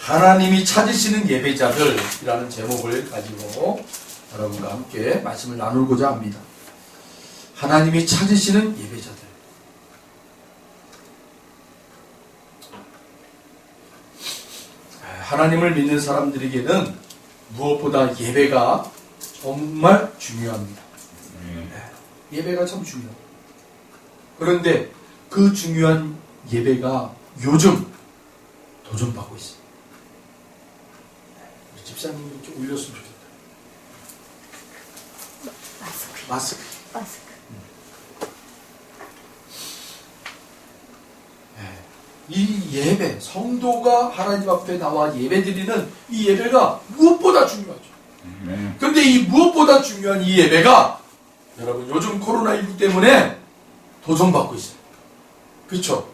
하나님이 찾으시는 예배자들이라는 제목을 가지고 여러분과 함께 말씀을 나누고자 합니다. 하나님이 찾으시는 예배자들. 하나님을 믿는 사람들에게는 무엇보다 예배가 정말 중요합니다. 예배가 참 중요합니다. 그런데 그 중요한 예배가 요즘 도전받고 있습니다. 집사님 좀 올렸으면 좋겠다. 마스크. 이 예배, 성도가 하나님 앞에 나와 예배드리는 이 예배가 무엇보다 중요하죠. 그런데 이 무엇보다 중요한 이 예배가 여러분 요즘 코로나19 때문에 도전받고 있어요. 그렇죠?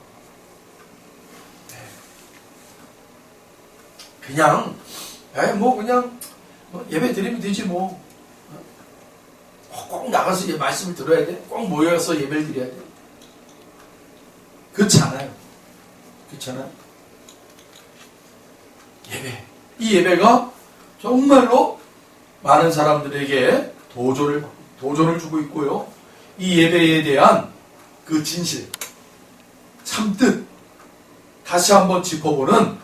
그냥 예배 드리면 되지 뭐. 꼭 나가서 말씀을 들어야 돼? 꼭 모여서 예배를 드려야 돼? 그렇지 않아요. 그렇잖아요. 예배. 이 예배가 정말로 많은 사람들에게 도전을 주고 있고요. 이 예배에 대한 그 진실, 참뜻 다시 한번 짚어보는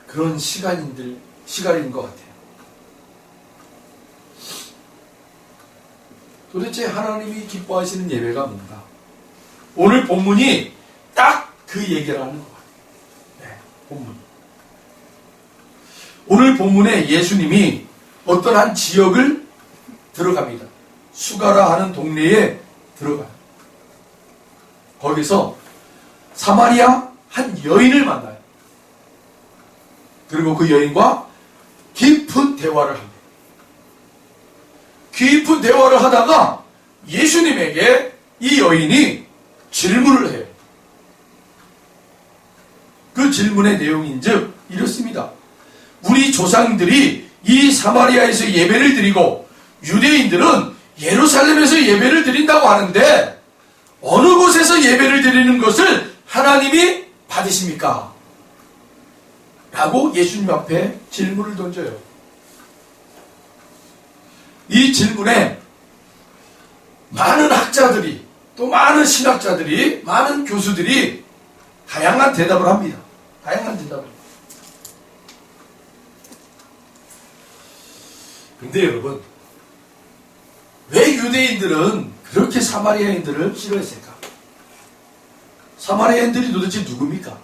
그런 시간인 것 같아요. 도대체 하나님이 기뻐하시는 예배가 뭔가? 오늘 본문이 딱 그 얘기를 하는 것 같아요. 본문. 오늘 본문에 예수님이 어떤 한 지역을 들어갑니다. 수가라 하는 동네에 들어가요. 거기서 사마리아 한 여인을 만나요. 그리고 그 여인과 깊은 대화를 합니다. 깊은 대화를 하다가 예수님에게 이 여인이 질문을 해요. 그 질문의 내용인즉 이렇습니다. 우리 조상들이 이 사마리아에서 예배를 드리고 유대인들은 예루살렘에서 예배를 드린다고 하는데 어느 곳에서 예배를 드리는 것을 하나님이 받으십니까? 라고 예수님 앞에 질문을 던져요. 이 질문에 많은 학자들이 또 많은 신학자들이 많은 교수들이 다양한 대답을 합니다. 다양한 대답을. 근데 여러분, 왜 유대인들은 그렇게 사마리아인들을 싫어했을까? 사마리아인들이 도대체 누굽니까?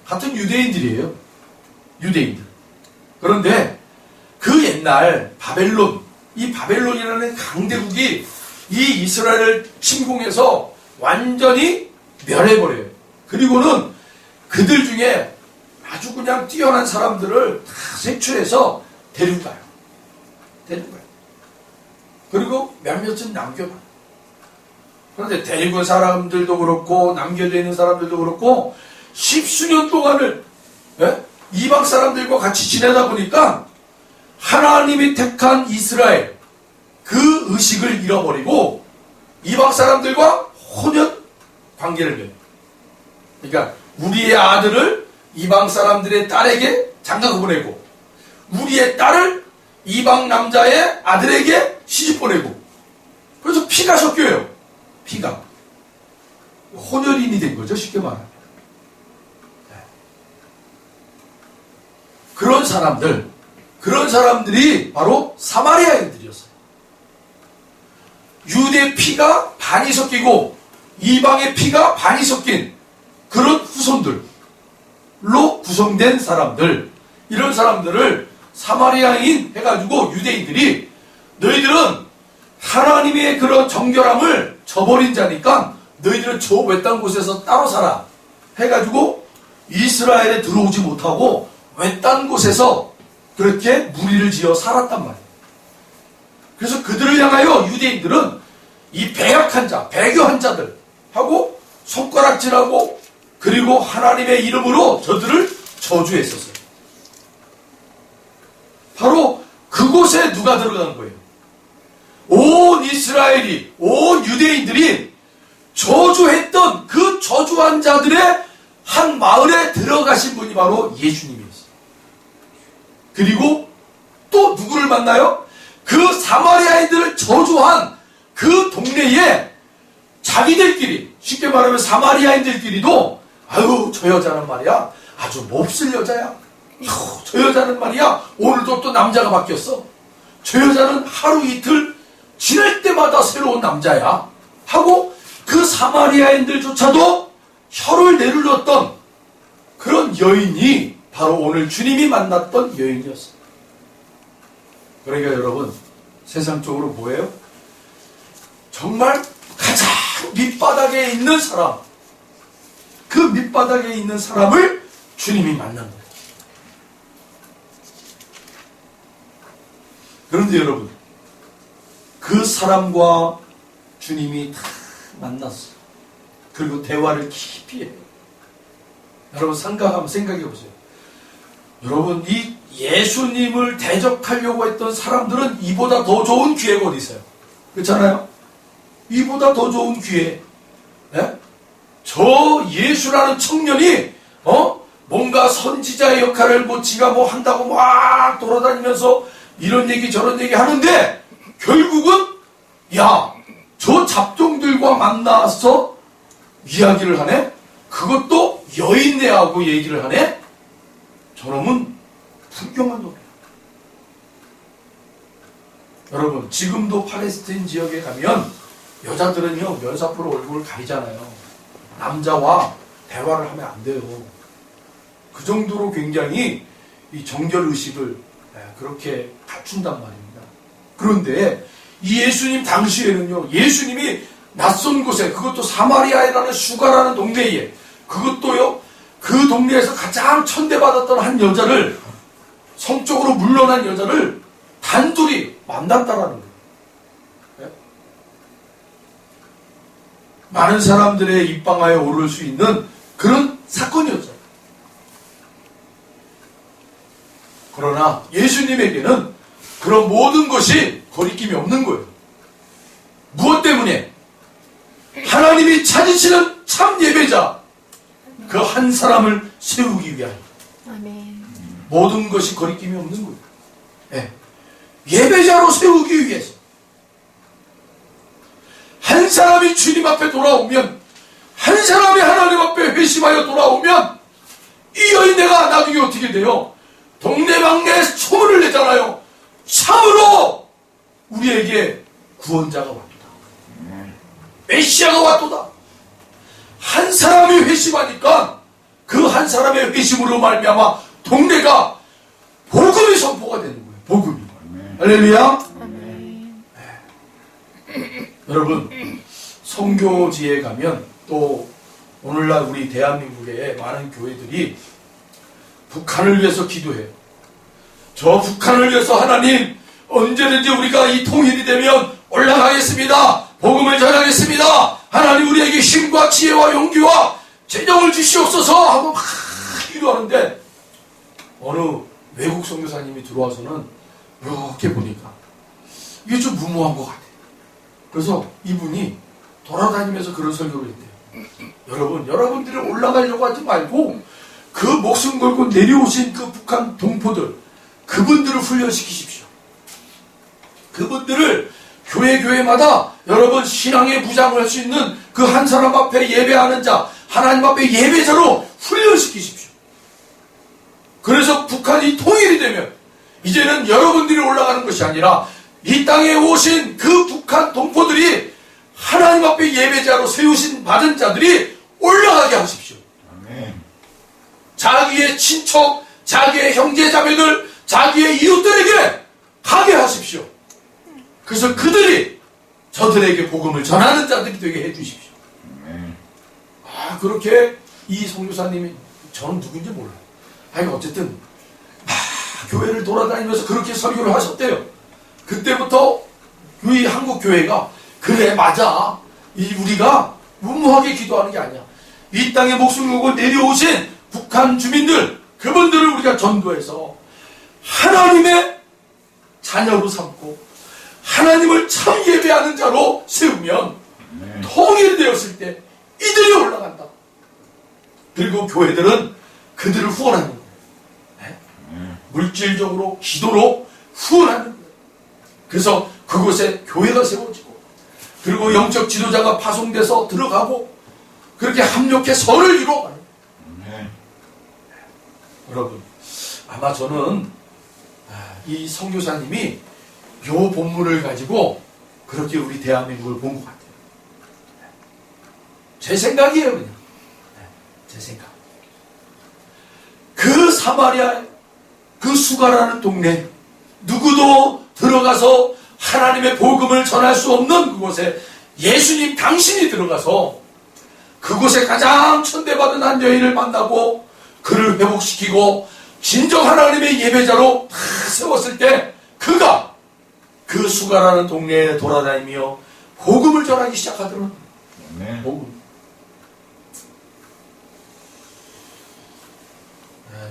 같은 유대인들이에요. 유대인들. 그런데 그 옛날 바벨론, 이 바벨론이라는 강대국이 이 이스라엘을 침공해서 완전히 멸해버려요. 그리고는 그들 중에 아주 그냥 뛰어난 사람들을 다 색출해서 데리고 가요. 그리고 몇몇은 남겨놔요. 그런데 데리고 온 사람들도 그렇고 남겨져 있는 사람들도 그렇고 십수년 동안을 이방 사람들과 같이 지내다 보니까 하나님이 택한 이스라엘 그 의식을 잃어버리고 이방 사람들과 혼연 관계를 맺어요. 그러니까 우리의 아들을 이방 사람들의 딸에게 장가가 보내고 우리의 딸을 이방 남자의 아들에게 시집 보내고 그래서 피가 섞여요. 피가 혼혈인이 된 거죠. 쉽게 말하면. 그런 사람들이 바로 사마리아인들이었어요. 유대 피가 반이 섞이고 이방의 피가 반이 섞인 그런 후손들로 구성된 사람들, 이런 사람들을 사마리아인 해가지고 유대인들이 너희들은 하나님의 그런 정결함을 저버린 자니까 너희들은 저 외딴 곳에서 따로 살아 해가지고 이스라엘에 들어오지 못하고 외딴 곳에서 그렇게 무리를 지어 살았단 말이에요. 그래서 그들을 향하여 유대인들은 이 배역한 자, 배교한 자들 하고 손가락질하고 그리고 하나님의 이름으로 저들을 저주했었어요. 바로 그곳에 누가 들어간 거예요? 온 이스라엘이, 온 유대인들이 저주했던 그 저주한 자들의 한 마을에 들어가신 분이 바로 예수님이었어요. 그리고 또 누구를 만나요? 그 사마리아인들을 저주한 그 동네에 자기들끼리, 쉽게 말하면 사마리아인들끼리도 아유 저 여자는 말이야 아주 몹쓸 여자야. 저 여자는 말이야 오늘도 또 남자가 바뀌었어. 저 여자는 하루 이틀 지날 때마다 새로운 남자야 하고 그 사마리아인들조차도 혀를 내눌렀던 그런 여인이 바로 오늘 주님이 만났던 여인이었어요. 그러니까 여러분, 세상적으로 뭐예요? 정말 가장 밑바닥에 있는 사람, 그 밑바닥에 있는 사람을 주님이 만난 거예요. 그런데 여러분, 그 사람과 주님이 다 만났어요. 그리고 대화를 깊이 해요. 여러분 한번 생각해 보세요. 여러분 이 예수님을 대적하려고 했던 사람들은 이보다 더 좋은 기회가 어디 있어요? 그렇잖아요? 이보다 더 좋은 기회. 네? 저 예수라는 청년이 뭔가 선지자의 역할을 지가 뭐 한다고 막 돌아다니면서 이런 얘기 저런 얘기 하는데 결국은 저 잡종들과 만나서 이야기를 하네? 그것도 여인네하고 얘기를 하네? 저놈은 불경한 놈이야. 여러분 지금도 팔레스타인 지역에 가면 여자들은요 면사포로 얼굴을 가리잖아요. 남자와 대화를 하면 안 돼요. 그 정도로 굉장히 이 정결의식을 그렇게 갖춘단 말입니다. 그런데 이 예수님 당시에는요, 예수님이 낯선 곳에, 그것도 사마리아라는 슈가라는 동네에, 그것도요 그 동네에서 가장 천대받았던 한 여자를, 성적으로 물러난 여자를 단둘이 만났다라는 거예요. 네? 많은 사람들의 입방아에 오를 수 있는 그런 사건이었죠. 그러나 예수님에게는 그런 모든 것이 거리낌이 없는 거예요. 무엇 때문에? 하나님이 찾으시는 참 예배자, 그 한 사람을 세우기 위하여. 아멘. 모든 것이 거리낌이 없는 거예요. 네. 예배자로 세우기 위해서. 한 사람이 주님 앞에 돌아오면, 한 사람이 하나님 앞에 회심하여 돌아오면, 이 여인네가 나중에 어떻게 돼요? 동네방네에 소문을 내잖아요. 참으로 우리에게 구원자가 왔도다. 메시아가 왔도다. 한 사람이 회심하니까 그 한 사람의 회심으로 말미암아 동네가 복음이 선포가 되는 거예요. 복음이. 할렐루야. 여러분 선교지에 가면 또 오늘날 우리 대한민국의 많은 교회들이 북한을 위해서 기도해요. 저 북한을 위해서 하나님 언제든지 우리가 이 통일이 되면 올라가겠습니다. 복음을 전하겠습니다. 하나님 우리에게 힘과 지혜와 용기와 재정을 주시옵소서 하고 막 기도하는데 어느 외국 선교사님이 들어와서는 이렇게 보니까 이게 좀 무모한 것 같아요. 그래서 이분이 돌아다니면서 그런 설교를 했대요. 여러분, 여러분들이 올라가려고 하지 말고 그 목숨 걸고 내려오신 그 북한 동포들, 그분들을 훈련시키십시오. 그분들을 교회마다 여러분 신앙의 부장을 할 수 있는 그 한 사람 앞에 예배하는 자, 하나님 앞에 예배자로 훈련시키십시오. 그래서 북한이 통일이 되면 이제는 여러분들이 올라가는 것이 아니라 이 땅에 오신 그 북한 동포들이 하나님 앞에 예배자로 세우신 받은 자들이 올라가게 하십시오. 아멘. 자기의 친척, 자기의 형제자매들, 자기의 이웃들에게 가게 하십시오. 그래서 그들이 저들에게 복음을 전하는 자들이 되게 해주십시오. 그렇게 이 선교사님이 저는 누군지 몰라요. 어쨌든 교회를 돌아다니면서 그렇게 설교를 하셨대요. 그때부터 이 한국 교회가 그래 맞아. 우리가 무모하게 기도하는 게 아니야. 이 땅에 목숨 걸고 내려오신 북한 주민들, 그분들을 우리가 전도해서 하나님의 자녀로 삼고 하나님을 참 예배하는 자로 세우면 통일이 되었을 때 이들이 올라간다. 그리고 교회들은 그들을 후원하는 거예요. 네? 물질적으로 기도로 후원하는 거예요. 그래서 그곳에 교회가 세워지고 그리고 영적 지도자가 파송돼서 들어가고 그렇게 합력해 선을 이루어가는 거예요. 여러분 아마 저는 이 선교사님이 요 본문을 가지고 그렇게 우리 대한민국을 본 것 같아요. 제 생각이에요, 그냥. 제 생각. 그 사마리아, 그 수가라는 동네, 누구도 들어가서 하나님의 복음을 전할 수 없는 그곳에 예수님 당신이 들어가서 그곳에 가장 천대받은 한 여인을 만나고 그를 회복시키고 진정 하나님의 예배자로 다 세웠을 때 그가 그 수가라는 동네에 돌아다니며 복음을 전하기 시작하더라고요. 네. 복음.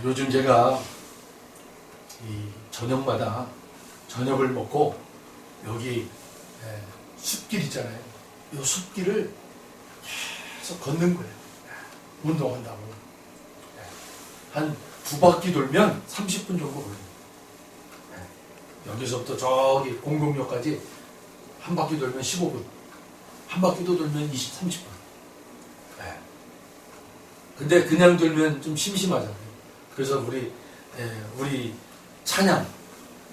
요즘 제가 이 저녁마다 저녁을 먹고 여기 숲길 있잖아요. 이 숲길을 계속 걷는 거예요. 운동한다고. 한 2바퀴 돌면 30분 정도 걸려요. 여기서부터 저기 공동역까지 한 바퀴 돌면 15분. 한 바퀴도 돌면 30분. 근데 그냥 돌면 좀 심심하잖아요. 그래서 우리 찬양,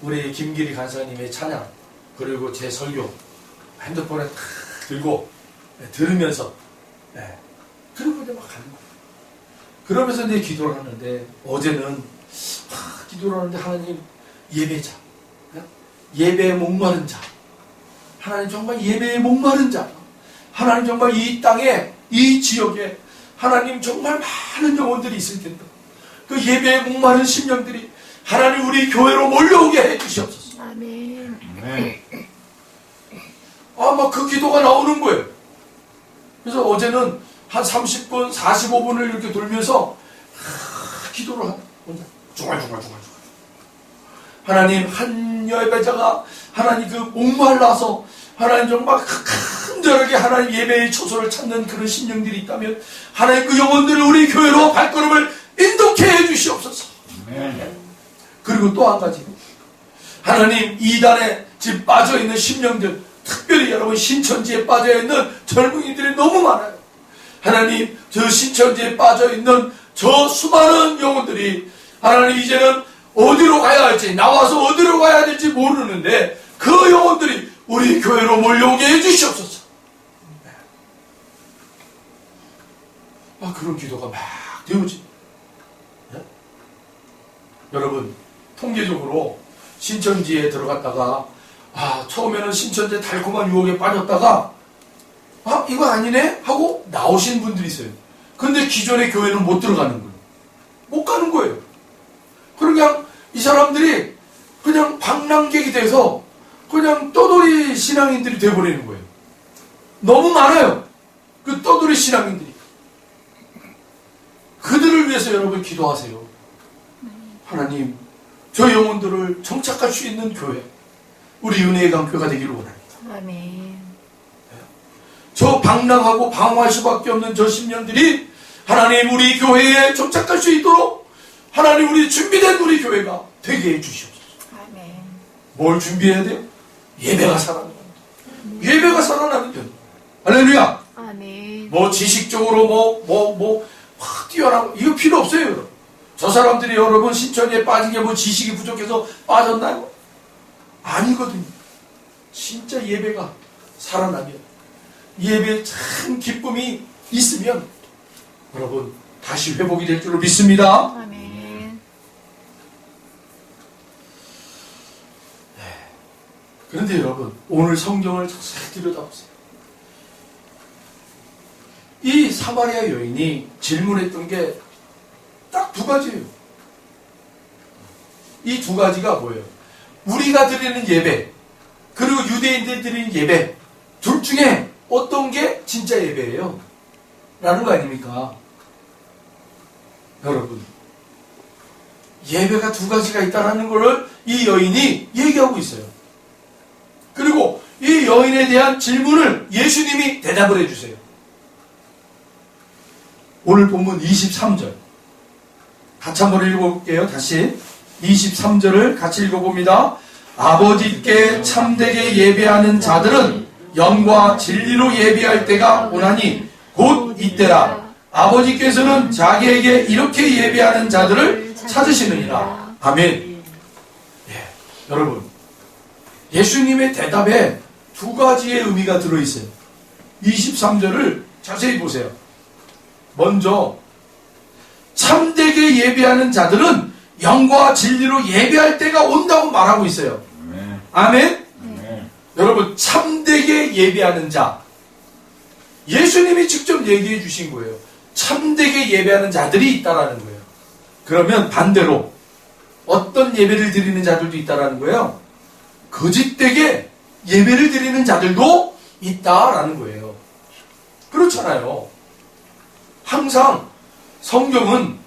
우리 김기리 간사님의 찬양, 그리고 제 설교, 핸드폰에 탁 들고, 들으면서, 그리고 이제 막 가는 거예요. 그러면서 이제 기도를 하는데, 어제는, 기도를 하는데 하나님 예배자, 예배에 목마른 자, 하나님 정말 예배에 목마른 자, 하나님 정말 이 땅에, 이 지역에, 하나님 정말 많은 영혼들이 있을 텐데, 그 예배에 목마른 심령들이 하나님 우리 교회로 몰려오게 해 주시옵소서. 아멘. 막 그 기도가 나오는 거예요. 그래서 어제는 한 30분, 45분을 이렇게 돌면서 기도를 혼자 중얼중얼. 하나님 한 예배자가 하나님 그 목말라서 하나님 정말 간절하게 하나님 예배의 초소를 찾는 그런 심령들이 있다면 하나님 그 영혼들을 우리 교회로 발걸음을 인도케 해 주시옵소서. 그리고 또 한 가지, 하나님 이단에 지금 빠져있는 심령들, 특별히 여러분 신천지에 빠져있는 젊은이들이 너무 많아요. 하나님 저 신천지에 빠져있는 저 수많은 영혼들이 하나님 이제는 어디로 가야 할지, 나와서 어디로 가야 될지 모르는데 그 영혼들이 우리 교회로 몰려오게 해주시옵소서. 그런 기도가 막 되어집니다. 여러분 통계적으로 신천지에 들어갔다가 처음에는 신천지에 달콤한 유혹에 빠졌다가 이거 아니네 하고 나오신 분들이 있어요. 근데 기존의 교회는 못 들어가는 거예요. 못 가는 거예요. 그냥 이 사람들이 그냥 방랑객이 돼서 그냥 떠돌이 신앙인들이 돼버리는 거예요. 너무 많아요. 그 떠돌이 신앙인들이. 그들을 위해서 여러분 기도하세요. 하나님 저 영혼들을 정착할 수 있는 교회, 우리 은혜의 강교회가 되기를 원합니다. 아멘. 저 방랑하고 방황할 수밖에 없는 저 심령들이 하나님 우리 교회에 정착할 수 있도록 하나님 우리 준비된 우리 교회가 되게 해 주시옵소서. 아멘. 뭘 준비해야 돼요? 예배가 살아나는 겁니다. 예배가 살아나는 것. 할렐루야. 아멘. 뭐 지식적으로 확 뛰어나고 이거 필요 없어요, 여러분. 저 사람들이 여러분 신천지에 빠진 게 뭐 지식이 부족해서 빠졌나요? 아니거든요. 진짜 예배가 살아나면, 예배에 참 기쁨이 있으면 여러분 다시 회복이 될 줄로 믿습니다. 아멘. 그런데 여러분 오늘 성경을 자세히 들여다보세요. 이 사마리아 여인이 질문했던 게 딱 2가지예요. 이 2가지가 뭐예요? 우리가 드리는 예배, 그리고 유대인들이 드리는 예배, 둘 중에 어떤 게 진짜 예배예요? 라는 거 아닙니까? 여러분, 예배가 2가지가 있다는 것을 이 여인이 얘기하고 있어요. 그리고 이 여인에 대한 질문을 예수님이 대답을 해주세요. 오늘 본문 23절 같이 한번 읽어볼게요. 다시 23절을 같이 읽어봅니다. 아버지께 참되게 예배하는 자들은 영과 진리로 예배할 때가 오나니 곧 이때라. 아버지께서는 자기에게 이렇게 예배하는 자들을 찾으시느니라. 아멘. 예, 여러분, 예수님의 대답에 두 가지의 의미가 들어있어요. 23절을 자세히 보세요. 먼저 참되게 예배하는 자들은 영과 진리로 예배할 때가 온다고 말하고 있어요. 아멘? 여러분, 참되게 예배하는 자, 예수님이 직접 얘기해 주신 거예요. 참되게 예배하는 자들이 있다라는 거예요. 그러면 반대로 어떤 예배를 드리는 자들도 있다라는 거예요. 거짓되게 예배를 드리는 자들도 있다라는 거예요. 그렇잖아요. 항상 성경은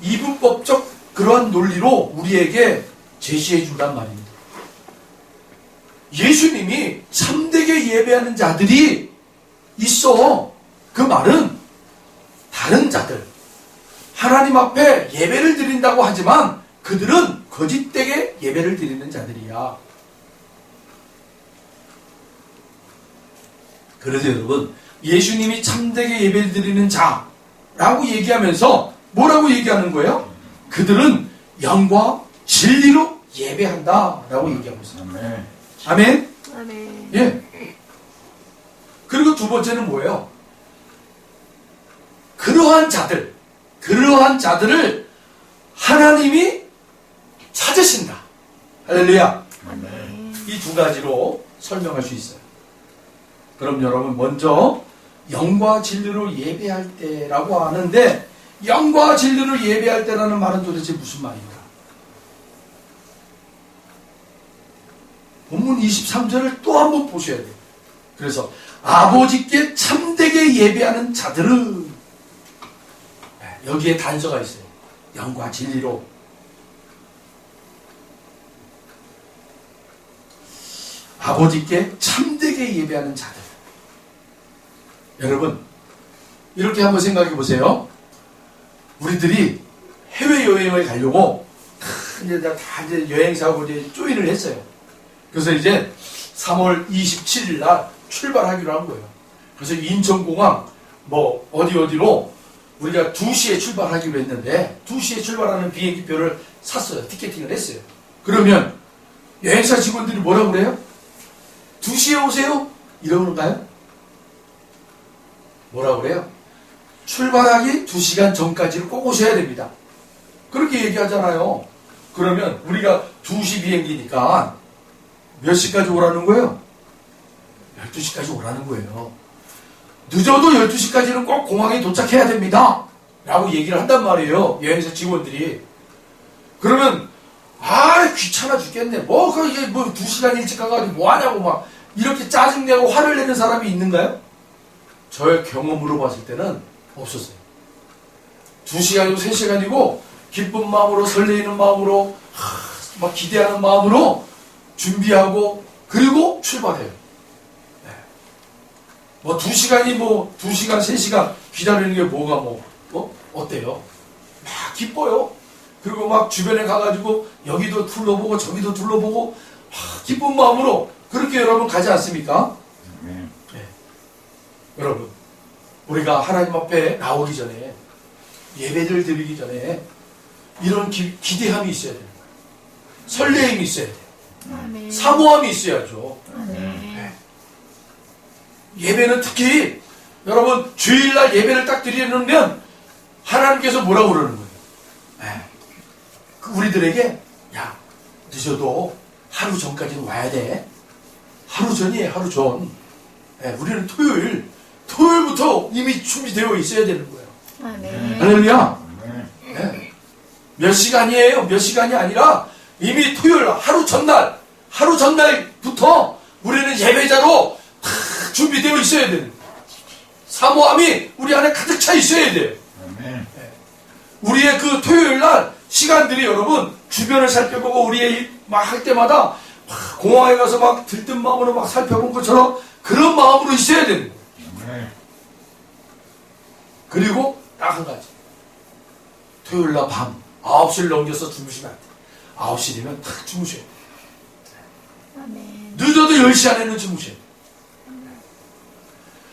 이분법적 그러한 논리로 우리에게 제시해 준단 말입니다. 예수님이 참되게 예배하는 자들이 있어. 그 말은 다른 자들, 하나님 앞에 예배를 드린다고 하지만 그들은 거짓되게 예배를 드리는 자들이야. 그래서 여러분, 예수님이 참되게 예배를 드리는 자라고 얘기하면서 뭐라고 얘기하는 거예요? 그들은 영과 진리로 예배한다라고 얘기하고 있어요. 아멘? 아멘. 예. 그리고 두 번째는 뭐예요? 그러한 자들을 하나님이 찾으신다. 할렐루야. 이 두 가지로 설명할 수 있어요. 그럼 여러분, 먼저 영과 진리로 예배할 때라고 하는데, 영과 진리로 예배할 때라는 말은 도대체 무슨 말인가? 본문 23절을 또 한 번 보셔야 돼요. 그래서 아버지께 참되게 예배하는 자들은, 여기에 단서가 있어요. 영과 진리로. 아버지께 참되게 예배하는 자들. 여러분, 이렇게 한번 생각해 보세요. 우리들이 해외여행을 가려고 이제 다 이제 여행사하고 이제 조인을 했어요. 그래서 이제 3월 27일 날 출발하기로 한 거예요. 그래서 인천공항 뭐 어디로 우리가 2시에 출발하기로 했는데 2시에 출발하는 비행기표를 샀어요. 티켓팅을 했어요. 그러면 여행사 직원들이 뭐라고 그래요? 2시에 오세요? 이러는가요? 뭐라고 그래요? 출발하기 2시간 전까지는 꼭 오셔야 됩니다. 그렇게 얘기하잖아요. 그러면 우리가 2시 비행기니까 몇 시까지 오라는 거예요? 12시까지 오라는 거예요. 늦어도 12시까지는 꼭 공항에 도착해야 됩니다. 라고 얘기를 한단 말이에요. 여행사 직원들이. 그러면 귀찮아 죽겠네. 이게 2시간 일찍 가가지고 뭐 하냐고 막 이렇게 짜증내고 화를 내는 사람이 있는가요? 저의 경험으로 봤을 때는 없었어요. 2시간이고 3시간이고 기쁜 마음으로 설레이는 마음으로 막 기대하는 마음으로 준비하고 그리고 출발해요. 2시간이 2시간 3시간 기다리는 게 뭐가 어때요? 막 기뻐요. 그리고 막 주변에 가가지고 여기도 둘러보고 저기도 둘러보고 기쁜 마음으로 그렇게 여러분 가지 않습니까? 네. 여러분, 우리가 하나님 앞에 나오기 전에 예배를 드리기 전에 이런 기대함이 있어야 돼요. 설레임이 있어야 돼요. 아멘. 사모함이 있어야죠. 아멘. 예배는 특히 여러분 주일날 예배를 딱 드리려면 하나님께서 뭐라고 그러는 거예요? 우리들에게 늦어도 하루 전까지는 와야 돼. 하루 전이에요. 하루 전. 우리는 토요일부터 이미 준비되어 있어야 되는 거예요. 아멘. 할렐루야. 몇 시간이에요? 몇 시간이 아니라 이미 토요일 하루 전날부터 우리는 예배자로 다 준비되어 있어야 돼요. 사모함이 우리 안에 가득 차 있어야 돼요. 우리의 그 토요일 날 시간들이 여러분 주변을 살펴보고 우리의 막 할 때마다 막 공항에 가서 막 들뜬 마음으로 막 살펴본 것처럼 그런 마음으로 있어야 되는 거예요. 그리고 딱 한 가지. 토요일 날 밤 9시를 넘겨서 주무시면 안 돼. 9시 되면 탁 주무셔요. 아멘. 늦어도 10시 안에는 주무셔요.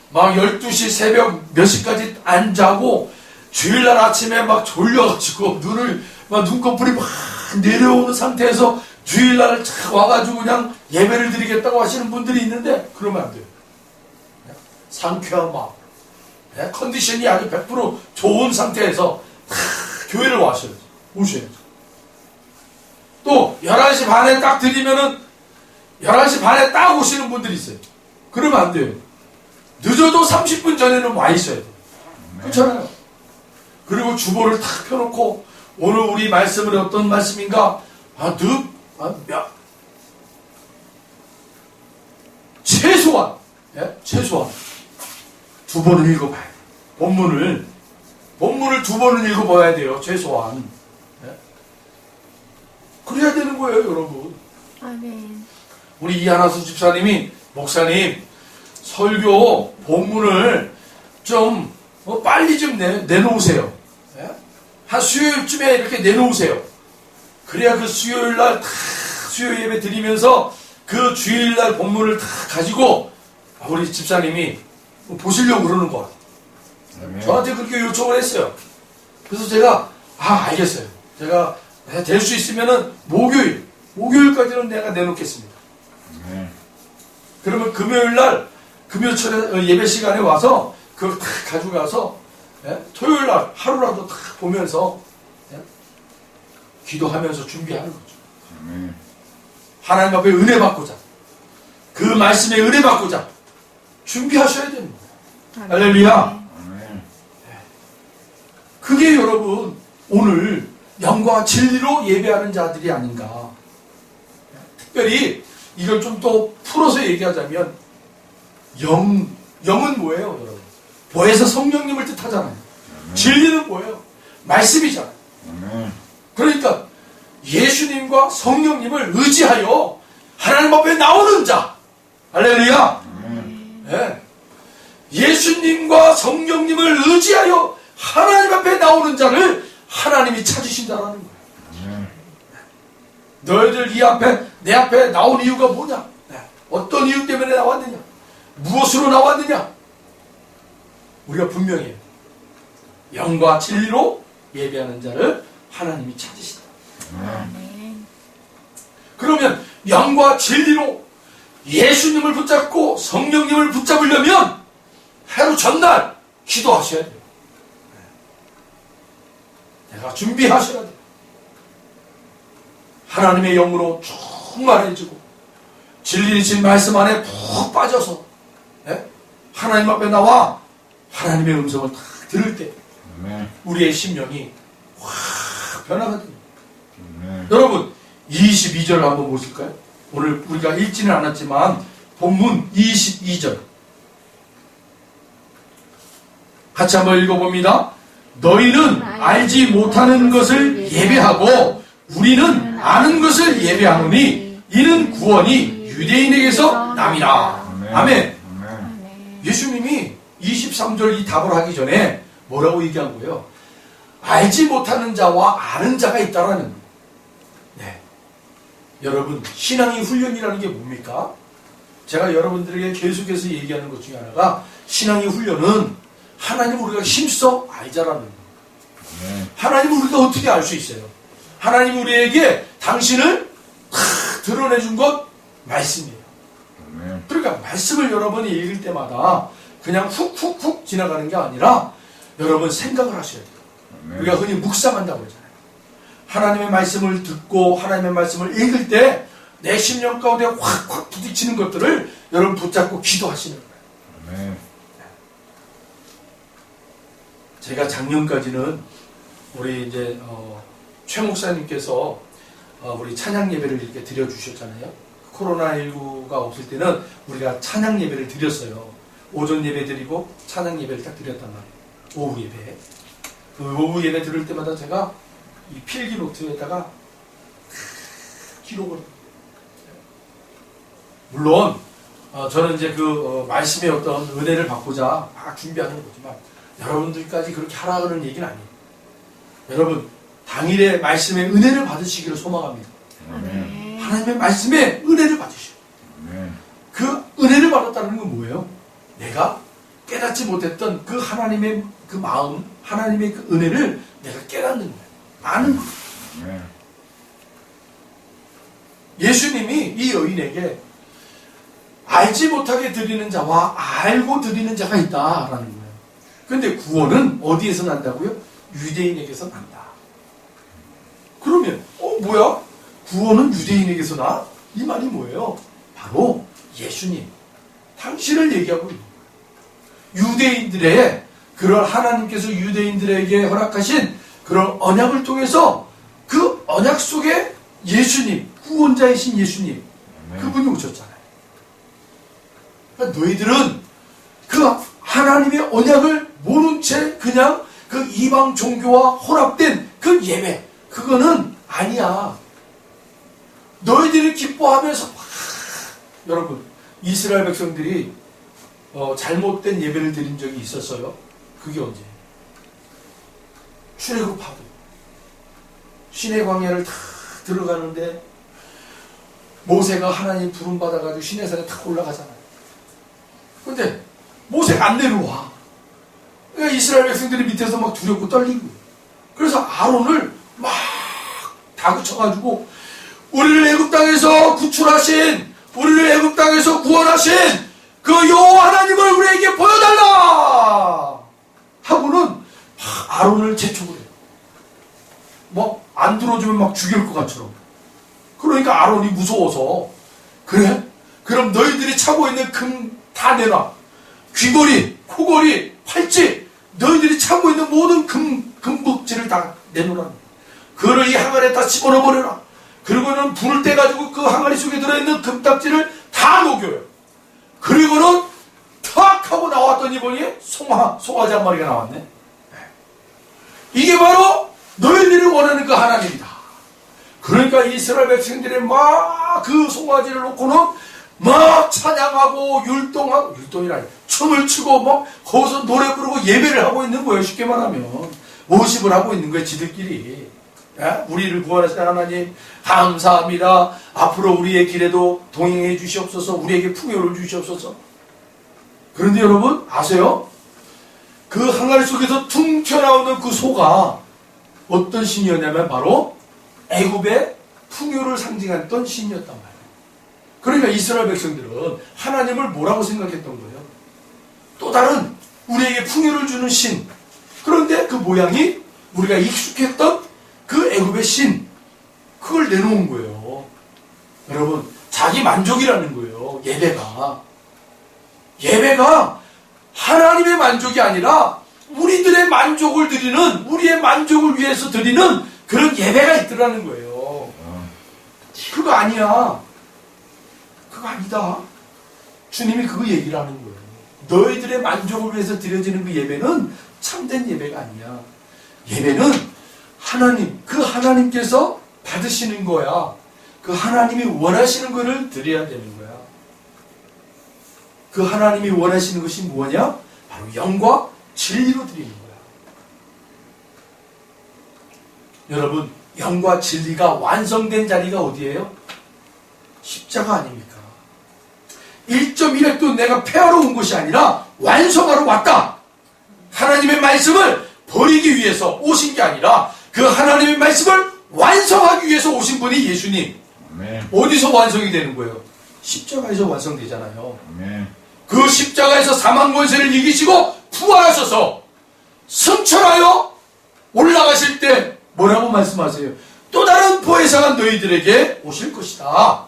막 12시 새벽 몇 시까지 안 자고 주일날 아침에 막 졸려가지고 눈을 막 눈꺼풀이 막 내려오는 상태에서 주일날 착 와가지고 그냥 예배를 드리겠다고 하시는 분들이 있는데 그러면 안 돼요. 상쾌한 마음, 컨디션이 아주 100% 좋은 상태에서 교회를 오셔야죠. 또 11시 반에 딱 드리면은 11시 반에 딱 오시는 분들이 있어요. 그러면 안 돼요. 늦어도 30분 전에는 와 있어야 돼요. 그렇잖아요. 그리고 주보를 탁 펴놓고 오늘 우리 말씀은 어떤 말씀인가? 최소한 두 번은 읽어봐야 돼요. 본문을 두 번은 읽어봐야 돼요. 최소한. 그래야 되는 거예요, 여러분. 아멘. 우리 이하나수 집사님이 목사님 설교 본문을 좀 빨리 좀 내놓으세요. 한 수요일쯤에 이렇게 내놓으세요. 그래야 그 수요일날 수요 예배 드리면서 그 주일날 본문을 다 가지고 우리 집사님이 보시려고 그러는 거야. 저한테 그렇게 요청을 했어요. 그래서 제가 알겠어요. 제가 될 수 있으면은 목요일까지는 내가 내놓겠습니다. 그러면 금요일날 금요철에 예배 시간에 와서 그걸 다 가져가서 토요일날 하루라도 다 보면서 기도하면서 준비하는 거죠. 하나님 앞에 은혜 받고자, 그 말씀에 은혜 받고자 준비하셔야 됩니다. 할렐루야. 그게 여러분 오늘 영과 진리로 예배하는 자들이 아닌가. 특별히 이걸 좀 더 풀어서 얘기하자면 영은 뭐예요, 여러분? 보혜사 성령님을 뜻하잖아요. 진리는 뭐예요? 말씀이잖아요. 그러니까 예수님과 성령님을 의지하여 하나님 앞에 나오는 자. 할렐루야. 예수님과 성령님을 의지하여 하나님 앞에 나오는 자를 하나님이 찾으신다라는 거예요. 너희들 내 앞에 나온 이유가 뭐냐? 어떤 이유 때문에 나왔느냐? 무엇으로 나왔느냐? 우리가 분명히 영과 진리로 예배하는 자를 하나님이 찾으신다. 그러면 영과 진리로 예수님을 붙잡고 성령님을 붙잡으려면 하루 전날 기도하셔야 돼요. 내가 준비하셔야 돼요. 하나님의 영으로 충만해지고 진리이신 말씀 안에 푹 빠져서 하나님 앞에 나와 하나님의 음성을 딱 들을 때 우리의 심령이 확 변화가 됩니다. 여러분 22절 한번 보실까요? 오늘 우리가 읽지는 않았지만 본문 22절 같이 한번 읽어봅니다. 너희는 알지 못하는 것을 예배하고 우리는 아는 것을 예배하노니 이는 구원이 유대인에게서 남이라. 아멘. 예수님이 23절 이 답을 하기 전에 뭐라고 얘기한 거예요? 알지 못하는 자와 아는 자가 있다라는 거예요. 여러분 신앙의 훈련이라는 게 뭡니까? 제가 여러분들에게 계속해서 얘기하는 것 중에 하나가 신앙의 훈련은 하나님 우리가 힘써 알자라는 거예요. 하나님 우리가 어떻게 알 수 있어요? 하나님 우리에게 당신을 드러내준 것 말씀이에요. 그러니까 말씀을 여러분이 읽을 때마다 그냥 훅훅훅 지나가는 게 아니라 여러분 생각을 하셔야 돼요. 우리가 흔히 묵상한다고 그러잖아요. 하나님의 말씀을 듣고 하나님의 말씀을 읽을 때 내 심령 가운데 확확 부딪히는 것들을 여러분 붙잡고 기도하시는 거예요. 제가 작년까지는 우리 이제 최 목사님께서 우리 찬양 예배를 이렇게 드려주셨잖아요. 코로나19가 없을 때는 우리가 찬양 예배를 드렸어요. 오전 예배 드리고 찬양 예배를 딱 드렸단 말이에요. 오후 예배. 그 오후 예배 들을 때마다 제가 이 필기 노트에다가 기록을. 물론 저는 이제 그 말씀의 어떤 은혜를 받고자 막 준비하는 거지만 여러분들까지 그렇게 하라는 얘기는 아니에요. 여러분 당일에 말씀의 은혜를 받으시기를 소망합니다. 아멘. 하나님의 말씀에 은혜를 받으시오. 그 은혜를 받았다는 건 뭐예요? 내가 깨닫지 못했던 그 하나님의 그 마음, 하나님의 그 은혜를 내가 깨닫는 거예요. 아는 거예요. 예수님이 이 여인에게 알지 못하게 드리는 자와 알고 드리는 자가 있다라는 거예요. 그런데 구원은 어디에서 난다고요? 유대인에게서 난다. 그러면 뭐야? 구원은 유대인에게서 나? 이 말이 뭐예요? 바로 예수님, 당신을 얘기하고 있는 거예요. 유대인들의 그런 하나님께서 유대인들에게 허락하신 그런 언약을 통해서 그 언약 속에 예수님, 구원자이신 예수님, 그분이 오셨잖아요. 그러니까 너희들은 그 하나님의 언약을 모른 채 그냥 그 이방 종교와 혼합된 그 예배, 그거는 아니야. 너희들이 기뻐하면서 여러분, 이스라엘 백성들이 잘못된 예배를 드린 적이 있었어요. 그게 언제? 출애굽하고 신의 광야를 다 들어가는데 모세가 하나님 부름 받아가지고 시내산에 탁 올라가잖아요. 근데 모세가 안 내려와. 그러니까 이스라엘 백성들이 밑에서 막 두렵고 떨리고. 그래서 아론을 막 다그쳐가지고 우리를 애굽 땅에서 구출하신, 우리를 애굽 땅에서 구원하신 그 여호와 하나님을 우리에게 보여달라 하고는 막 아론을 재촉을 해요. 뭐 안 들어주면 막 죽일 것 같처럼. 그러니까 아론이 무서워서, 그래? 그럼 너희들이 차고 있는 금 다 내놔. 귀걸이, 코걸이, 팔찌, 너희들이 차고 있는 모든 금복지를 다 내놓으라. 그를 이 항아리에 다 집어넣어버려라. 그리고는 불을 떼가지고 그 항아리 속에 들어있는 금딱지를 다 녹여요. 그리고는 탁 하고 나왔더니 보니 송아지 한 마리가 나왔네. 이게 바로 너희들이 원하는 그 하나님이다. 그러니까 이스라엘 백성들이 막 그 송아지를 놓고는 막 찬양하고 율동이라니 춤을 추고 막 거기서 노래 부르고 예배를 하고 있는 거예요. 쉽게 말하면 모십을 하고 있는 거예요. 지들끼리. 우리를 구원하신 하나님 감사합니다. 앞으로 우리의 길에도 동행해 주시옵소서. 우리에게 풍요를 주시옵소서. 그런데 여러분 아세요? 그 항아리 속에서 퉁 튀어나오는 그 소가 어떤 신이었냐면 바로 애굽의 풍요를 상징했던 신이었단 말이에요. 그러니까 이스라엘 백성들은 하나님을 뭐라고 생각했던 거예요? 또 다른 우리에게 풍요를 주는 신. 그런데 그 모양이 우리가 익숙했던 그 애굽의 신, 그걸 내놓은 거예요. 여러분, 자기 만족이라는 거예요. 예배가 하나님의 만족이 아니라 우리들의 만족을 드리는, 우리의 만족을 위해서 드리는 그런 예배가 있더라는 거예요. 그거 아니야. 그거 아니다. 주님이 그거 얘기를 하는 거예요. 너희들의 만족을 위해서 드려지는 그 예배는 참된 예배가 아니야. 예배는 하나님, 그 하나님께서 받으시는 거야. 그 하나님이 원하시는 거를 드려야 되는 거야. 그 하나님이 원하시는 것이 뭐냐? 바로 영과 진리로 드리는 거야. 여러분, 영과 진리가 완성된 자리가 어디예요? 십자가 아닙니까? 1.1획도 내가 폐하러 온 것이 아니라 완성하러 왔다. 하나님의 말씀을 버리기 위해서 오신 게 아니라 그 하나님의 말씀을 완성하기 위해서 오신 분이 예수님. 아멘. 어디서 완성이 되는 거예요? 십자가에서 완성되잖아요. 아멘. 그 십자가에서 사망 권세를 이기시고 부활하셔서 승천하여 올라가실 때 뭐라고 말씀하세요? 또 다른 보혜사가 너희들에게 오실 것이다.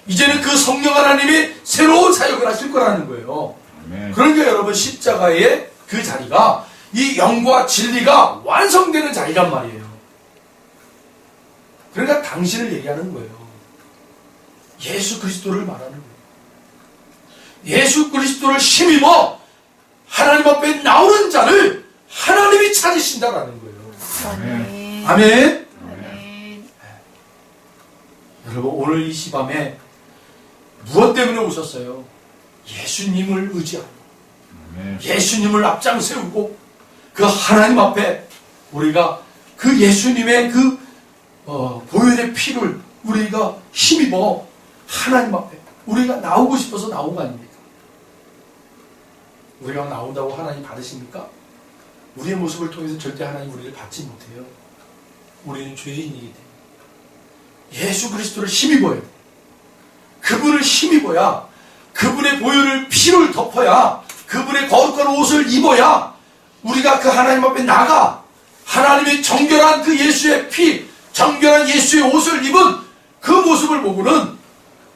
이제는 그 성령 하나님이 새로운 사역을 하실 거라는 거예요. 아멘. 그러니까 여러분, 십자가의 그 자리가 이 영과 진리가 완성되는 자리란 말이에요. 그러니까 당신을 얘기하는 거예요. 예수 그리스도를 말하는 거예요. 예수 그리스도를 힘입어 하나님 앞에 나오는 자를 하나님이 찾으신다라는 거예요. 아멘. 아멘. 아멘. 여러분, 오늘 이 시밤에 무엇 때문에 오셨어요? 예수님을 의지하고 아멘. 예수님을 앞장 세우고 그 하나님 앞에 우리가 그 예수님의 그 보혈의 피를 우리가 힘입어 하나님 앞에 우리가 나오고 싶어서 나온 거 아닙니까? 우리가 나온다고 하나님 받으십니까? 우리의 모습을 통해서 절대 하나님 우리를 받지 못해요. 우리는 죄인이기 때문에 예수 그리스도를 힘입어야 돼. 그분을 힘입어야, 그분의 보혈을 피를 덮어야, 그분의 거룩한 옷을 입어야 우리가 그 하나님 앞에 나가 하나님의 정결한 그 예수의 피, 정결한 예수의 옷을 입은 그 모습을 보고는,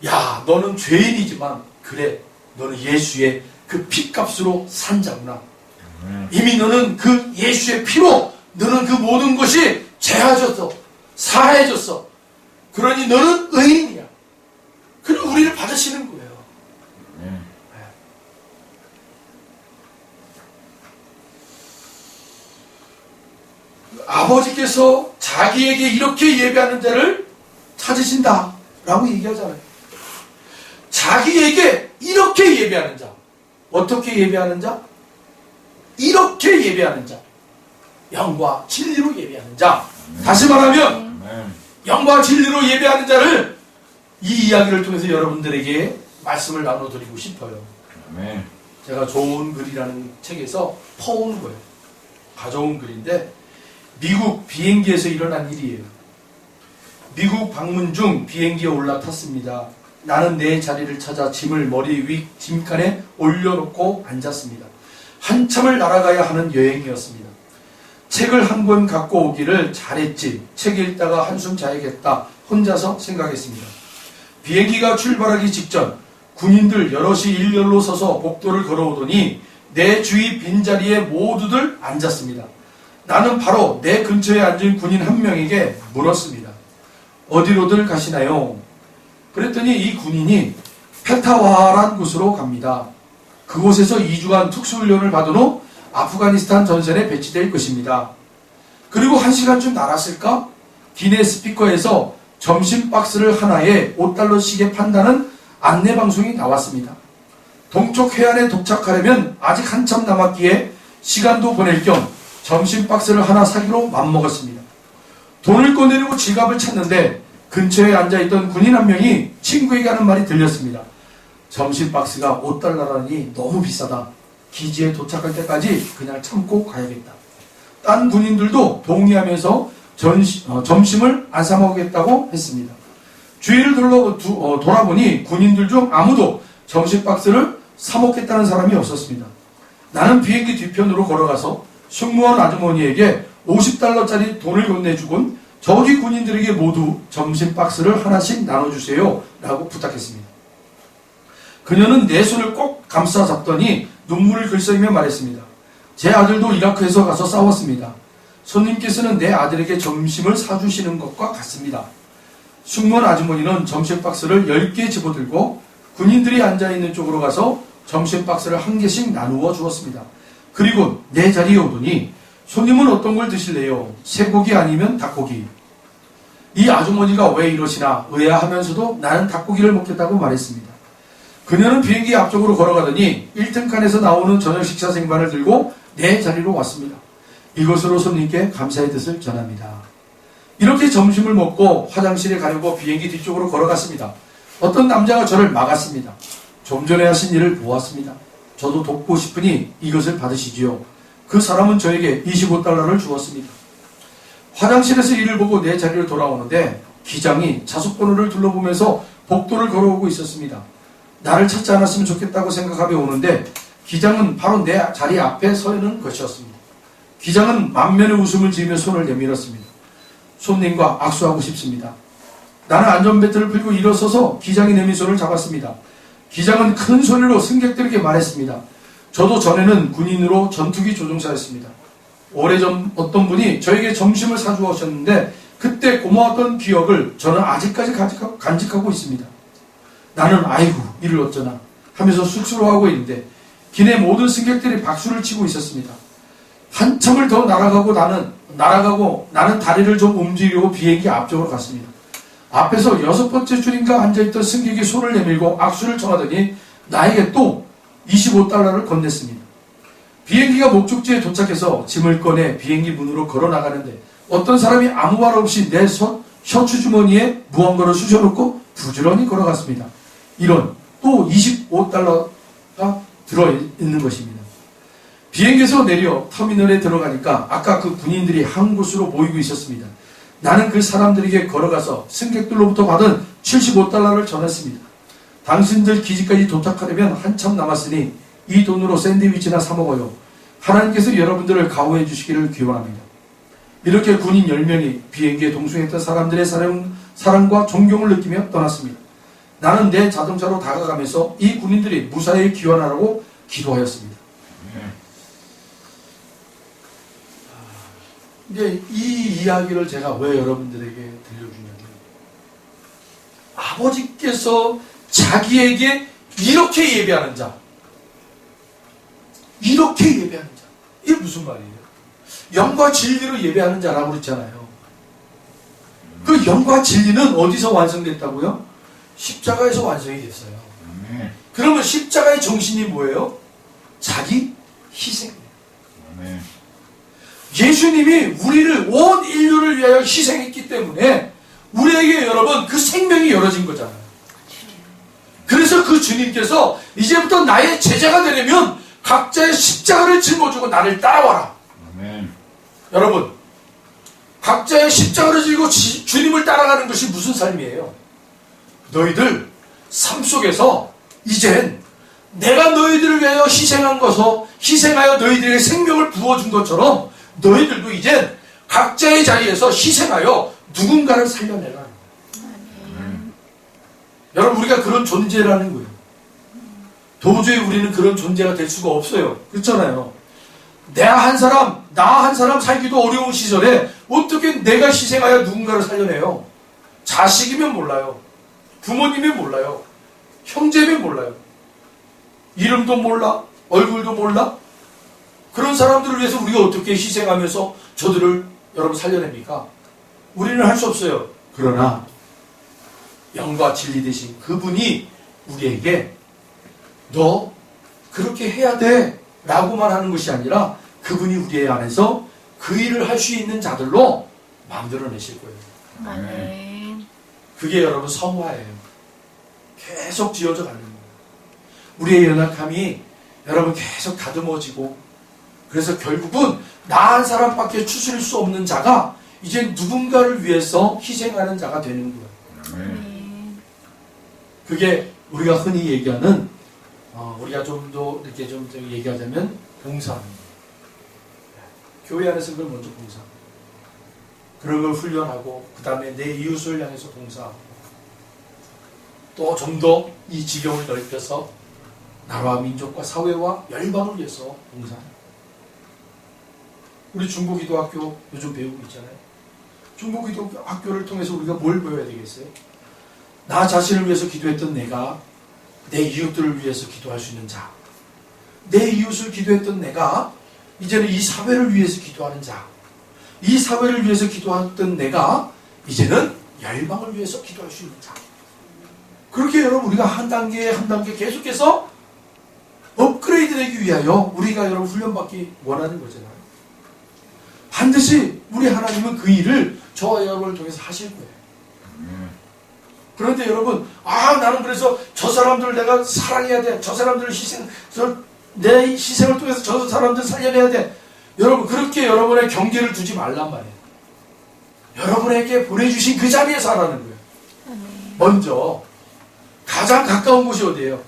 야, 너는 죄인이지만 그래, 너는 예수의 그 피값으로 산 자구나. 이미 너는 그 예수의 피로 너는 그 모든 것이 죄하졌어, 사해졌어. 그러니 너는 의인이야. 그리고 우리를 받으시는 거예요. 아버지께서 자기에게 이렇게 예배하는 자를 찾으신다 라고 얘기하잖아요. 자기에게 이렇게 예배하는 자. 어떻게 예배하는 자? 이렇게 예배하는 자. 영과 진리로 예배하는 자. 다시 말하면 영과 진리로 예배하는 자를 이 이야기를 통해서 여러분들에게 말씀을 나눠드리고 싶어요. 제가 좋은 글이라는 책에서 퍼온 거예요. 가져온 글인데 미국 비행기에서 일어난 일이에요. 미국 방문 중 비행기에 올라탔습니다. 나는 내 자리를 찾아 짐을 머리 위 짐칸에 올려놓고 앉았습니다. 한참을 날아가야 하는 여행이었습니다. 책을 한 권 갖고 오기를 잘했지. 책 읽다가 한숨 자야겠다. 혼자서 생각했습니다. 비행기가 출발하기 직전 군인들 여럿이 일렬로 서서 복도를 걸어오더니 내 주위 빈자리에 모두들 앉았습니다. 나는 바로 내 근처에 앉은 군인 한 명에게 물었습니다. 어디로들 가시나요? 그랬더니 이 군인이 페타와란 곳으로 갑니다. 그곳에서 2주간 특수훈련을 받은 후 아프가니스탄 전선에 배치될 것입니다. 그리고 1시간쯤 날았을까? 기내 스피커에서 점심 박스를 하나에 $5씩에 판다는 안내방송이 나왔습니다. 동쪽 해안에 도착하려면 아직 한참 남았기에 시간도 보낼 겸 점심 박스를 하나 사기로 맘먹었습니다. 돈을 꺼내려고 지갑을 찾는데 근처에 앉아있던 군인 한 명이 친구에게 하는 말이 들렸습니다. 점심 박스가 $5라니 너무 비싸다. 기지에 도착할 때까지 그냥 참고 가야겠다. 딴 군인들도 동의하면서 점심을 안 사 먹겠다고 했습니다. 주위를 돌아보니 군인들 중 아무도 점심 박스를 사 먹겠다는 사람이 없었습니다. 나는 비행기 뒤편으로 걸어가서 승무원 아주머니에게 $50짜리 돈을 건네주곤 저기 군인들에게 모두 점심 박스를 하나씩 나눠주세요 라고 부탁했습니다. 그녀는 내 손을 꼭 감싸 잡더니 눈물을 글썽이며 말했습니다. 제 아들도 이라크에서 가서 싸웠습니다. 손님께서는 내 아들에게 점심을 사주시는 것과 같습니다. 승무원 아주머니는 점심 박스를 10개 집어들고 군인들이 앉아있는 쪽으로 가서 점심 박스를 한 개씩 나누어 주었습니다. 그리고 내 자리에 오더니 손님은 어떤 걸 드실래요? 쇠고기 아니면 닭고기. 이 아주머니가 왜 이러시나 의아하면서도 나는 닭고기를 먹겠다고 말했습니다. 그녀는 비행기 앞쪽으로 걸어가더니 1등 칸에서 나오는 저녁 식사 생반을 들고 내 자리로 왔습니다. 이것으로 손님께 감사의 뜻을 전합니다. 이렇게 점심을 먹고 화장실에 가려고 비행기 뒤쪽으로 걸어갔습니다. 어떤 남자가 저를 막았습니다. 좀 전에 하신 일을 보았습니다. 저도 돕고 싶으니 이것을 받으시지요. 그 사람은 저에게 $25를 주었습니다. 화장실에서 일을 보고 내 자리로 돌아오는데 기장이 좌석번호를 둘러보면서 복도를 걸어오고 있었습니다. 나를 찾지 않았으면 좋겠다고 생각하며 오는데 기장은 바로 내 자리 앞에 서 있는 것이었습니다. 기장은 만면의 웃음을 지으며 손을 내밀었습니다. 손님과 악수하고 싶습니다. 나는 안전벨트를 풀고 일어서서 기장이 내민 손을 잡았습니다. 기장은 큰 소리로 승객들에게 말했습니다. 저도 전에는 군인으로 전투기 조종사였습니다. 오래전 어떤 분이 저에게 점심을 사주었는데 그때 고마웠던 기억을 저는 아직까지 간직하고 있습니다. 나는 아이고 이를 어쩌나 하면서 쑥스러워하고 있는데 기내 모든 승객들이 박수를 치고 있었습니다. 한참을 더 날아가고 나는 다리를 좀 움직이려고 비행기 앞쪽으로 갔습니다. 앞에서 6번째 줄인가 앉아있던 승객이 손을 내밀고 악수를 청하더니 나에게 또 $25를 건넸습니다. 비행기가 목적지에 도착해서 짐을 꺼내 비행기 문으로 걸어 나가는데 어떤 사람이 아무 말 없이 내 손 셔츠 주머니에 무언가를 쑤셔놓고 부지런히 걸어갔습니다. 이런 또 25달러가 들어있는 것입니다. 비행기에서 내려 터미널에 들어가니까 아까 그 군인들이 한 곳으로 모이고 있었습니다. 나는 그 사람들에게 걸어가서 승객들로부터 받은 75달러를 전했습니다. 당신들 기지까지 도착하려면 한참 남았으니 이 돈으로 샌드위치나 사 먹어요. 하나님께서 여러분들을 가호해 주시기를 기원합니다. 이렇게 군인 10명이 비행기에 동승했던 사람들의 사랑과 존경을 느끼며 떠났습니다. 나는 내 자동차로 다가가면서 이 군인들이 무사히 귀환하라고 기도하였습니다. 이제 이 이야기를 제가 왜 여러분들에게 들려주냐면, 아버지께서 자기에게 이렇게 예배하는 자, 이렇게 예배하는 자, 이게 무슨 말이에요? 영과 진리로 예배하는 자라고 그랬잖아요. 그 영과 진리는 어디서 완성됐다고요? 십자가에서 완성이 됐어요. 그러면 십자가의 정신이 뭐예요? 자기 희생이에요. 예수님이 우리를 온 인류를 위하여 희생했기 때문에 우리에게 여러분 그 생명이 열어진 거잖아요. 그래서 그 주님께서 이제부터 나의 제자가 되려면 각자의 십자가를 짊어지고 나를 따라와라. 여러분, 각자의 십자가를 지고 주님을 따라가는 것이 무슨 삶이에요? 너희들 삶 속에서 이젠 내가 너희들을 위하여 희생하여 너희들에게 생명을 부어준 것처럼 너희들도 이젠 각자의 자리에서 희생하여 누군가를 살려내라. 여러분, 우리가 그런 존재라는 거예요. 도저히 우리는 그런 존재가 될 수가 없어요. 그렇잖아요. 나 한 사람 살기도 어려운 시절에 어떻게 내가 희생하여 누군가를 살려내요? 자식이면 몰라요. 부모님이면 몰라요. 형제면 몰라요. 이름도 몰라. 얼굴도 몰라. 그런 사람들을 위해서 우리가 어떻게 희생하면서 저들을 여러분 살려냅니까? 우리는 할 수 없어요. 그러나 영과 진리 되신 그분이 우리에게 너 그렇게 해야 돼 라고만 하는 것이 아니라 그분이 우리 안에서 그 일을 할 수 있는 자들로 만들어내실 거예요. 아멘. 그게 여러분 성화예요. 계속 지어져 가는 거예요. 우리의 연약함이 여러분 계속 다듬어지고, 그래서 결국은 나 한 사람밖에 추스릴 수 없는 자가 이제 누군가를 위해서 희생하는 자가 되는 거예요. 아멘. 그게 우리가 흔히 얘기하는 우리가 좀 더 이렇게 좀 얘기하자면 봉사입니다. 교회 안에서 그걸 먼저 봉사합니다. 그런 걸 훈련하고 그 다음에 내 이웃을 향해서 봉사하고 또 좀 더 이 지경을 넓혀서 나라와 민족과 사회와 열방을 위해서 봉사합니다. 우리 중보기도학교 요즘 배우고 있잖아요. 중보기도학교를 통해서 우리가 뭘 배워야 되겠어요? 나 자신을 위해서 기도했던 내가 내 이웃들을 위해서 기도할 수 있는 자, 내 이웃을 기도했던 내가 이제는 이 사회를 위해서 기도하는 자, 이 사회를 위해서 기도했던 내가 이제는 열방을 위해서 기도할 수 있는 자. 그렇게 여러분 우리가 한 단계 한 단계 계속해서 업그레이드 되기 위하여 우리가 여러분 훈련받기 원하는 거잖아요. 반드시 우리 하나님은 그 일을 저와 여러분을 통해서 하실 거예요. 그런데 여러분, 나는 그래서 저 사람들을 내가 사랑해야 돼. 저 사람들을 내 희생을 통해서 저 사람들 살려내야 돼. 여러분, 그렇게 여러분의 경계를 두지 말란 말이에요. 여러분에게 보내주신 그 자리에서 하라는 거예요. 먼저, 가장 가까운 곳이 어디예요?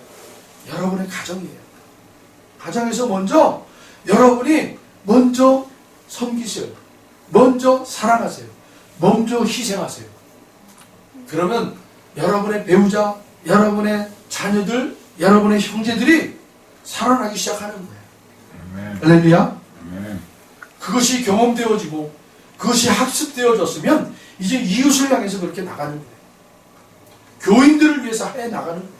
여러분의 가정이에요. 가정에서 먼저, 여러분이 먼저 섬기세요. 먼저 사랑하세요. 먼저 희생하세요. 그러면 여러분의 배우자, 여러분의 자녀들, 여러분의 형제들이 살아나기 시작하는 거예요. 할렐루야. 그것이 경험되어지고 그것이 학습되어졌으면 이제 이웃을 향해서 그렇게 나가는 거예요. 교인들을 위해서 해 나가는 거예요.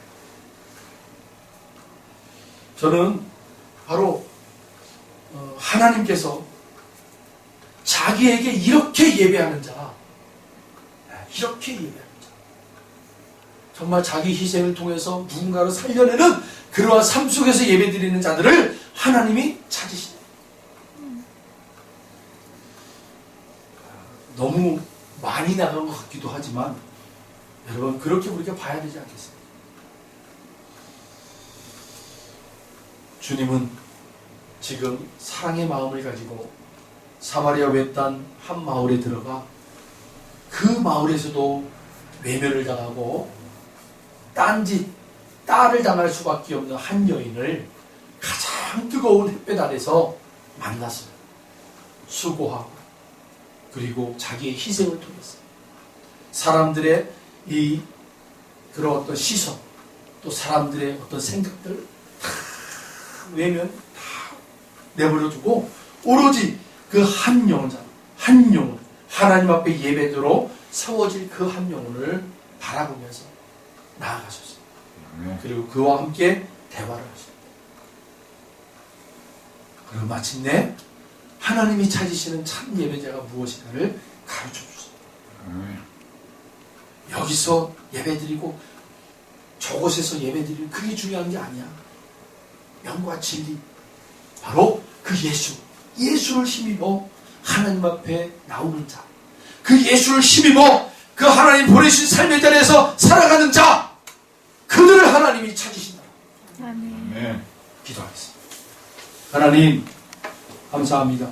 저는 바로 하나님께서 자기에게 이렇게 예배하는 자, 이렇게 예배하는 자, 정말 자기 희생을 통해서 누군가를 살려내는 그러한 삶 속에서 예배드리는 자들을 하나님이 찾으시다. 너무 많이 나간 것 같기도 하지만 여러분 그렇게 우리가 봐야 되지 않겠습니까? 주님은 지금 사랑의 마음을 가지고 사마리아 외딴 한 마을에 들어가 그 마을에서도 외면을 당하고 딴짓, 딸을 당할 수밖에 없는 한 여인을 가장 뜨거운 햇볕 아래서 만났어요. 수고하고 그리고 자기의 희생을 통해서 사람들의 이 그런 어떤 시선 또 사람들의 어떤 생각들을 다 외면 다 내버려두고 오로지 그 한 영혼 하나님 앞에 예배드로 세워질 그 한 영혼을 바라보면서 나아가셨습니다. 그리고 그와 함께 대화를 하십니다. 그리고 마침내 하나님이 찾으시는 참 예배자가 무엇인가를 가르쳐 주셨습니다. 여기서 예배드리고 저곳에서 예배드리는 그게 중요한 게 아니야. 영과 진리 바로 그 예수를 힘입어 하나님 앞에 나오는 자, 그 예수를 힘입어 그 하나님 보내신 삶의 자리에서 살아가는 자, 그들을 하나님이 찾으신다. 아멘. 기도하겠습니다. 하나님 감사합니다.